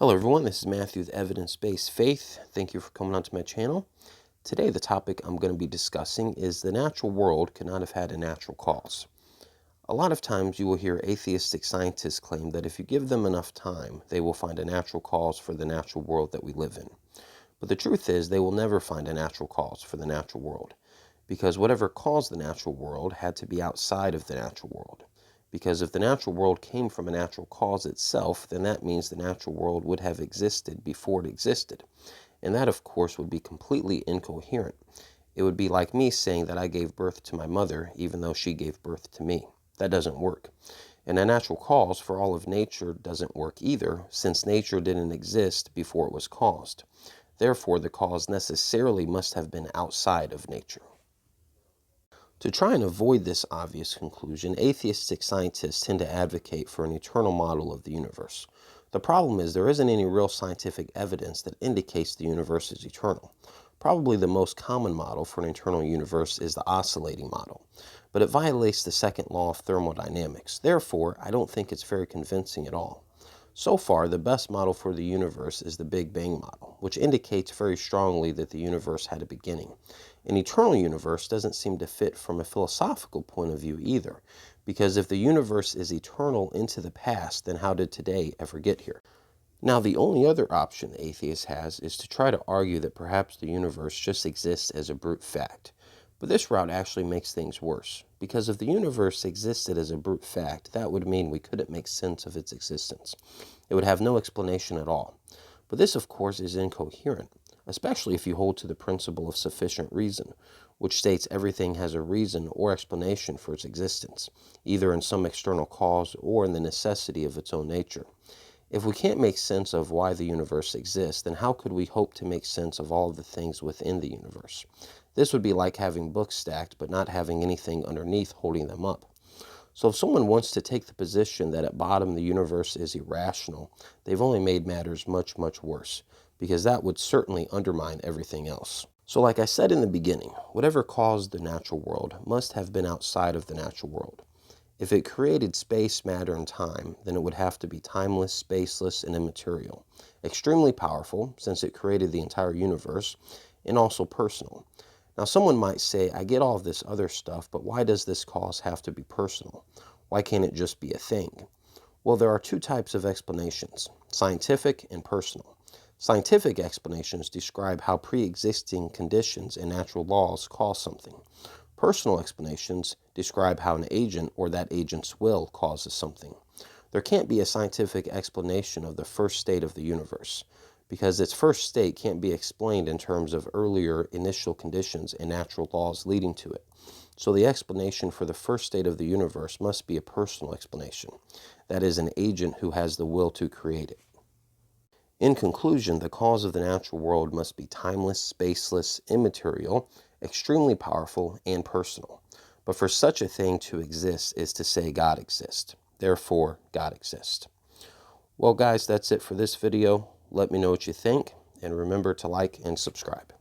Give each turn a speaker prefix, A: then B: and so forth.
A: Hello everyone, this is Matthew with Evidence-Based Faith. Thank you for coming onto my channel. Today the topic I'm going to be discussing is the natural world could not have had a natural cause. A lot of times you will hear atheistic scientists claim that if you give them enough time, they will find a natural cause for the natural world that we live in. But the truth is they will never find a natural cause for the natural world, because whatever caused the natural world had to be outside of the natural world. Because if the natural world came from a natural cause itself, then that means the natural world would have existed before it existed. And that, of course, would be completely incoherent. It would be like me saying that I gave birth to my mother, even though she gave birth to me. That doesn't work. And a natural cause for all of nature doesn't work either, since nature didn't exist before it was caused. Therefore, the cause necessarily must have been outside of nature. To try and avoid this obvious conclusion, atheistic scientists tend to advocate for an eternal model of the universe. The problem is there isn't any real scientific evidence that indicates the universe is eternal. Probably the most common model for an eternal universe is the oscillating model, but it violates the second law of thermodynamics. Therefore, I don't think it's very convincing at all. So far, the best model for the universe is the Big Bang model, which indicates very strongly that the universe had a beginning. An eternal universe doesn't seem to fit from a philosophical point of view either, because if the universe is eternal into the past, then how did today ever get here? Now, the only other option the atheist has is to try to argue that perhaps the universe just exists as a brute fact. But this route actually makes things worse, because if the universe existed as a brute fact, that would mean we couldn't make sense of its existence. It would have no explanation at all. But this, of course, is incoherent, especially if you hold to the principle of sufficient reason, which states everything has a reason or explanation for its existence, either in some external cause or in the necessity of its own nature. If we can't make sense of why the universe exists, then how could we hope to make sense of all of the things within the universe? This would be like having books stacked but not having anything underneath holding them up. So if someone wants to take the position that at bottom the universe is irrational, they've only made matters much, much worse, because that would certainly undermine everything else. So like I said in the beginning, whatever caused the natural world must have been outside of the natural world. If it created space, matter, and time, then it would have to be timeless, spaceless, and immaterial, extremely powerful, since it created the entire universe, and also personal. Now, someone might say, I get all of this other stuff, but why does this cause have to be personal? Why can't it just be a thing? Well, there are two types of explanations, scientific and personal. Scientific explanations describe how pre-existing conditions and natural laws cause something. Personal explanations describe how an agent or that agent's will causes something. There can't be a scientific explanation of the first state of the universe, because its first state can't be explained in terms of earlier initial conditions and natural laws leading to it. So the explanation for the first state of the universe must be a personal explanation. That is, an agent who has the will to create it. In conclusion, the cause of the natural world must be timeless, spaceless, immaterial, extremely powerful, and personal. But for such a thing to exist is to say God exists. Therefore, God exists. Well, guys, that's it for this video. Let me know what you think, and remember to like and subscribe.